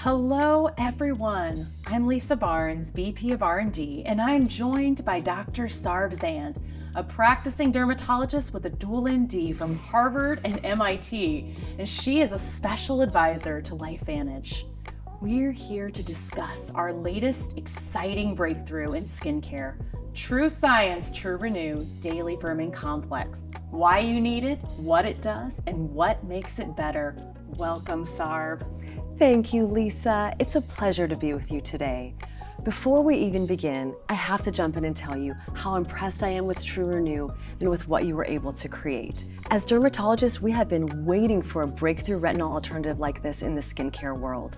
Hello, everyone. I'm Lisa Barnes, VP of R&D, and I'm joined by Dr. Zand, a practicing dermatologist with a dual MD from Harvard and MIT, and she is a special advisor to LifeVantage. We're here to discuss our latest exciting breakthrough in skincare, True Science TrueRenew Daily Firming Complex. Why you need it, what it does, and what makes it better. Welcome, Sarv. Thank you, Lisa. It's a pleasure to be with you today. Before we even begin, I have to jump in and tell you how impressed I am with TrueRenew and with what you were able to create. As dermatologists, we have been waiting for a breakthrough retinol alternative like this in the skincare world.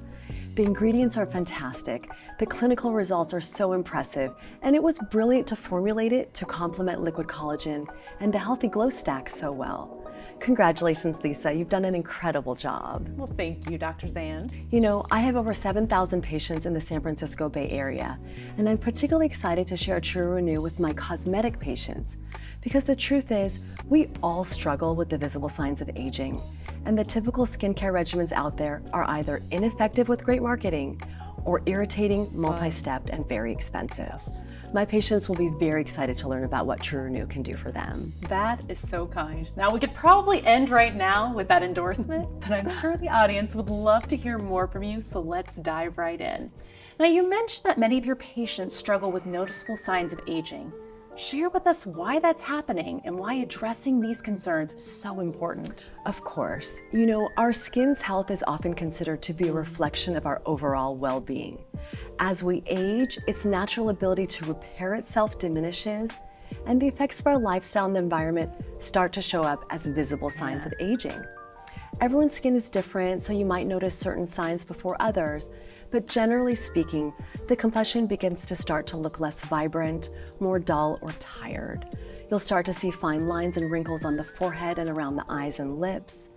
The ingredients are fantastic, the clinical results are so impressive, and it was brilliant to formulate it to complement liquid collagen and the healthy glow stack so well. Congratulations, Lisa. You've done an incredible job. Well, thank you, Dr. Zand. You know, I have over 7,000 patients in the San Francisco Bay Area, and I'm particularly excited to share TrueRenew with my cosmetic patients because the truth is, we all struggle with the visible signs of aging, and the typical skincare regimens out there are either ineffective with great marketing or irritating, multi-stepped, and very expensive. Yes. My patients will be very excited to learn about what TrueRenew can do for them. That is so kind. Now, we could probably end right now with that endorsement, but I'm sure the audience would love to hear more from you, so let's dive right in. Now, you mentioned that many of your patients struggle with noticeable signs of aging. Share with us why that's happening and why addressing these concerns is so important. Of course. You know, our skin's health is often considered to be a reflection of our overall well-being. As we age, its natural ability to repair itself diminishes, and the effects of our lifestyle and the environment start to show up as visible signs of aging. Everyone's skin is different, so you might notice certain signs before others, but generally speaking, the complexion begins to start to look less vibrant, more dull or tired. You'll start to see fine lines and wrinkles on the forehead and around the eyes and lips.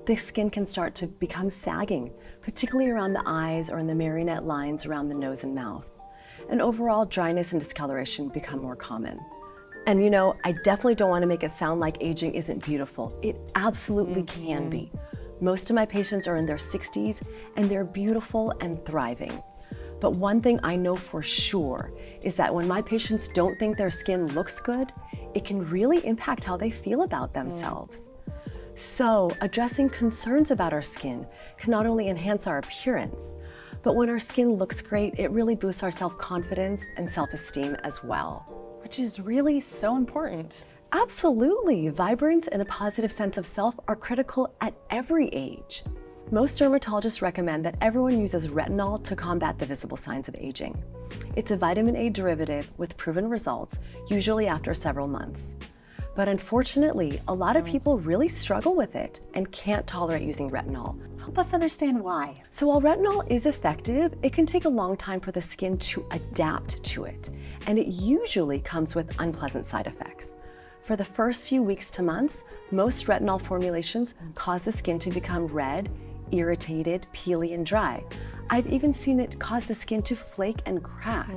The skin can start to become sagging, particularly around the eyes or in the marionette lines around the nose and mouth. And overall, dryness and discoloration become more common. And you know, I definitely don't want to make it sound like aging isn't beautiful. It absolutely can be. Most of my patients are in their 60s and they're beautiful and thriving. But one thing I know for sure is that when my patients don't think their skin looks good, it can really impact how they feel about themselves. So addressing concerns about our skin can not only enhance our appearance, but when our skin looks great, it really boosts our self-confidence and self-esteem as well. Which is really so important. Absolutely. Vibrance and a positive sense of self are critical at every age. Most dermatologists recommend that everyone uses retinol to combat the visible signs of aging. It's a vitamin A derivative with proven results, usually after several months. But unfortunately, a lot of people really struggle with it and can't tolerate using retinol. Help us understand why. So while retinol is effective, it can take a long time for the skin to adapt to it, and it usually comes with unpleasant side effects. For the first few weeks to months, most retinol formulations cause the skin to become red, irritated, peely, and dry. I've even seen it cause the skin to flake and crack.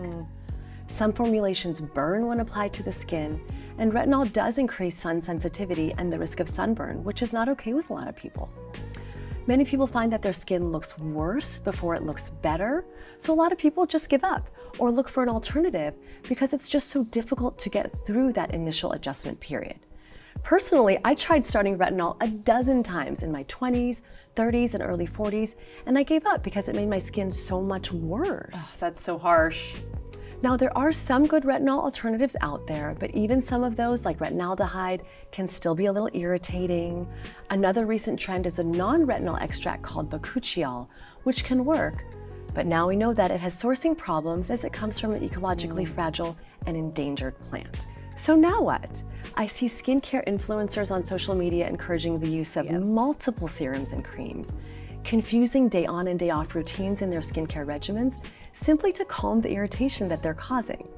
Some formulations burn when applied to the skin, and retinol does increase sun sensitivity and the risk of sunburn, which is not okay with a lot of people. Many people find that their skin looks worse before it looks better, so a lot of people just give up or look for an alternative because it's just so difficult to get through that initial adjustment period. Personally, I tried starting retinol a dozen times in my 20s, 30s, and early 40s, and I gave up because it made my skin so much worse. Oh, that's so harsh. Now, there are some good retinol alternatives out there, but even some of those, like retinaldehyde, can still be a little irritating. Another recent trend is a non-retinol extract called bakuchiol, which can work. But now we know that it has sourcing problems as it comes from an ecologically fragile and endangered plant. So now what? I see skincare influencers on social media encouraging the use of multiple serums and creams, confusing day on and day off routines in their skincare regimens simply to calm the irritation that they're causing.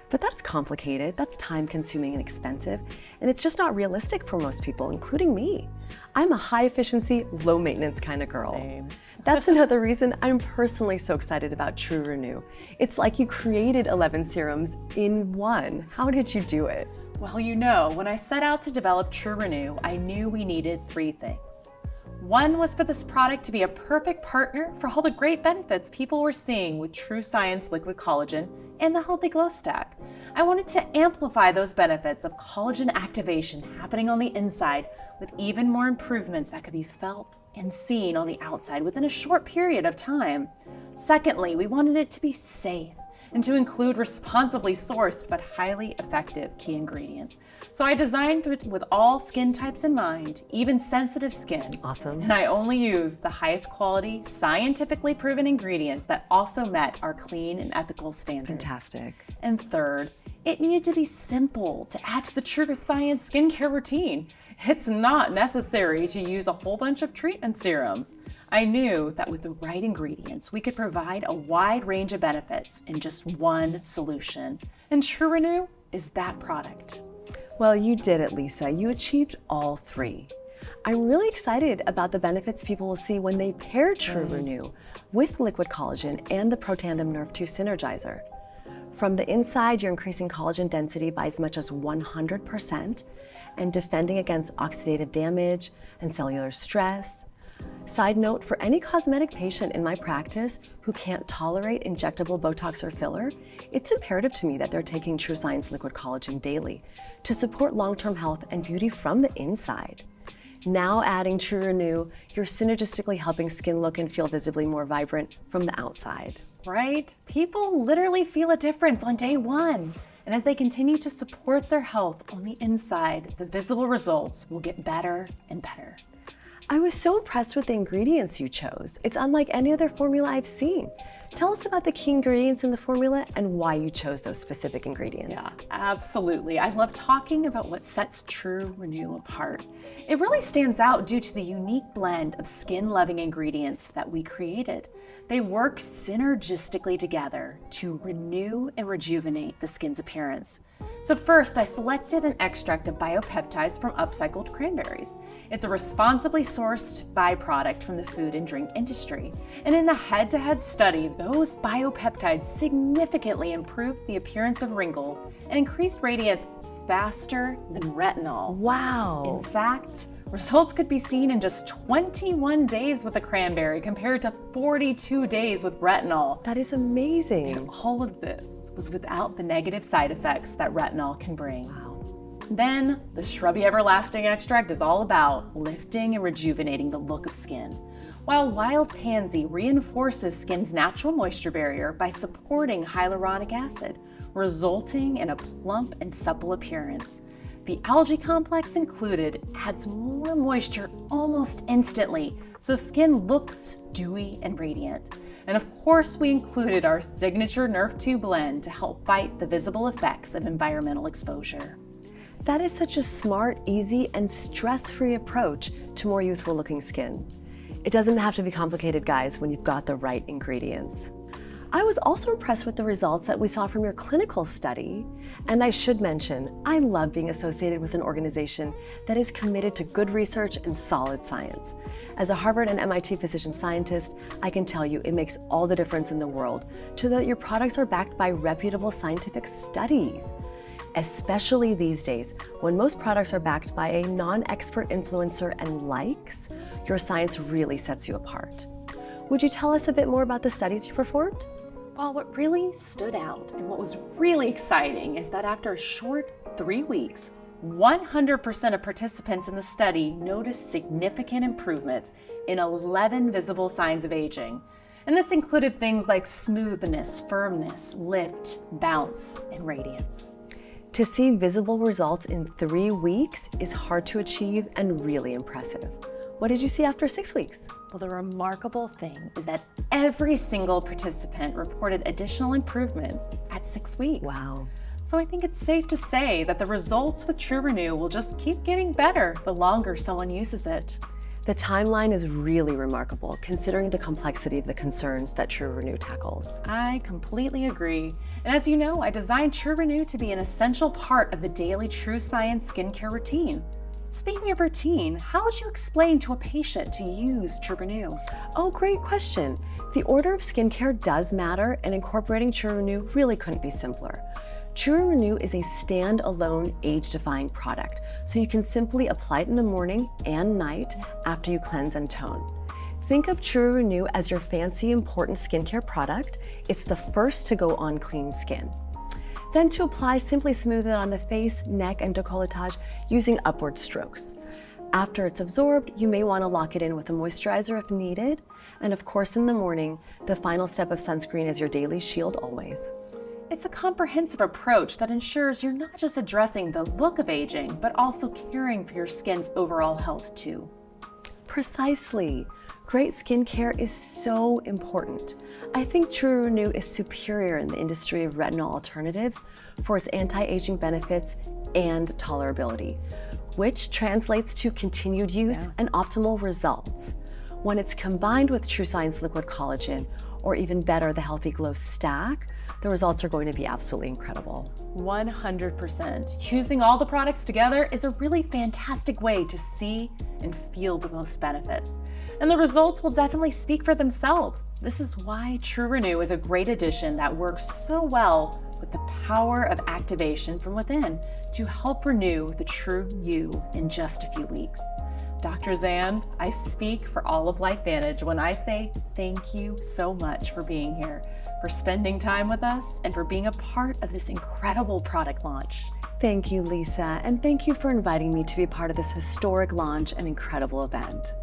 But that's complicated, that's time consuming and expensive, and it's just not realistic for most people, including me. I'm a high efficiency, low maintenance kind of girl. Same. That's another reason I'm personally so excited about TrueRenew. It's like you created 11 serums in one. How did you do it? Well, you know, when I set out to develop TrueRenew, I knew we needed three things. One was for this product to be a perfect partner for all the great benefits people were seeing with True Science Liquid Collagen and the Healthy Glow Stack. I wanted to amplify those benefits of collagen activation happening on the inside with even more improvements that could be felt and seen on the outside within a short period of time. Secondly, we wanted it to be safe and to include responsibly sourced but highly effective key ingredients. So I designed it with all skin types in mind, even sensitive skin. Awesome. And I only used the highest quality, scientifically proven ingredients that also met our clean and ethical standards. Fantastic. And third, it needed to be simple to add to the True Science skincare routine. It's not necessary to use a whole bunch of treatment serums. I knew that with the right ingredients, we could provide a wide range of benefits in just one solution. And TrueRenew is that product. Well, you did it, Lisa. You achieved all three. I'm really excited about the benefits people will see when they pair TrueRenew with liquid collagen and the Protandim Nerve 2 Synergizer. From the inside, you're increasing collagen density by as much as 100% and defending against oxidative damage and cellular stress. Side note, for any cosmetic patient in my practice who can't tolerate injectable Botox or filler, it's imperative to me that they're taking True Science Liquid Collagen daily to support long-term health and beauty from the inside. Now adding TrueRenew, you're synergistically helping skin look and feel visibly more vibrant from the outside. Right? People literally feel a difference on day one. And as they continue to support their health on the inside, the visible results will get better and better. I was so impressed with the ingredients you chose. It's unlike any other formula I've seen. Tell us about the key ingredients in the formula and why you chose those specific ingredients. Yeah, absolutely. I love talking about what sets TrueRenew apart. It really stands out due to the unique blend of skin-loving ingredients that we created. They work synergistically together to renew and rejuvenate the skin's appearance. So first, I selected an extract of biopeptides from upcycled cranberries. It's a responsibly sourced byproduct from the food and drink industry. And in a head-to-head study, those biopeptides significantly improved the appearance of wrinkles and increased radiance faster than retinol. Wow. In fact, results could be seen in just 21 days with a cranberry compared to 42 days with retinol. That is amazing. And all of this was without the negative side effects that retinol can bring. Wow. Then, the Shrubby Everlasting extract is all about lifting and rejuvenating the look of skin, while Wild Pansy reinforces skin's natural moisture barrier by supporting hyaluronic acid, resulting in a plump and supple appearance. The algae complex included adds more moisture almost instantly, so skin looks dewy and radiant. And of course, we included our signature Nerve 2 blend to help fight the visible effects of environmental exposure. That is such a smart, easy, and stress-free approach to more youthful looking skin. It doesn't have to be complicated, guys, when you've got the right ingredients. I was also impressed with the results that we saw from your clinical study. And I should mention, I love being associated with an organization that is committed to good research and solid science. As a Harvard and MIT physician scientist, I can tell you it makes all the difference in the world to know that your products are backed by reputable scientific studies. Especially these days, when most products are backed by a non-expert influencer and likes, your science really sets you apart. Would you tell us a bit more about the studies you performed? Well, what really stood out and what was really exciting is that after a short 3 weeks, 100% of participants in the study noticed significant improvements in 11 visible signs of aging. And this included things like smoothness, firmness, lift, bounce, and radiance. To see visible results in 3 weeks is hard to achieve and really impressive. What did you see after 6 weeks? Well, the remarkable thing is that every single participant reported additional improvements at 6 weeks. Wow. So I think it's safe to say that the results with TrueRenew will just keep getting better the longer someone uses it. The timeline is really remarkable considering the complexity of the concerns that TrueRenew tackles. I completely agree. And as you know, I designed TrueRenew to be an essential part of the daily True Science skincare routine. Speaking of routine, how would you explain to a patient to use TrueRenew? Oh, great question. The order of skincare does matter, and incorporating TrueRenew really couldn't be simpler. TrueRenew is a standalone age-defying product, so you can simply apply it in the morning and night after you cleanse and tone. Think of TrueRenew as your fancy, important skincare product. It's the first to go on clean skin. Then to apply, simply smooth it on the face, neck, and décolletage using upward strokes. After it's absorbed, you may want to lock it in with a moisturizer if needed. And of course, in the morning, the final step of sunscreen is your daily shield always. It's a comprehensive approach that ensures you're not just addressing the look of aging, but also caring for your skin's overall health too. Precisely. Great skincare is so important. I think TrueRenew is superior in the industry of retinol alternatives for its anti-aging benefits and tolerability, which translates to continued use and optimal results. When it's combined with TrueScience Liquid Collagen, or even better, the Healthy Glow Stack, the results are going to be absolutely incredible. 100%. Using all the products together is a really fantastic way to see and feel the most benefits. And the results will definitely speak for themselves. This is why TrueRenew is a great addition that works so well with the power of activation from within to help renew the true you in just a few weeks. Dr. Zand, I speak for all of LifeVantage when I say thank you so much for being here, for spending time with us, and for being a part of this incredible product launch. Thank you, Lisa, and thank you for inviting me to be part of this historic launch and incredible event.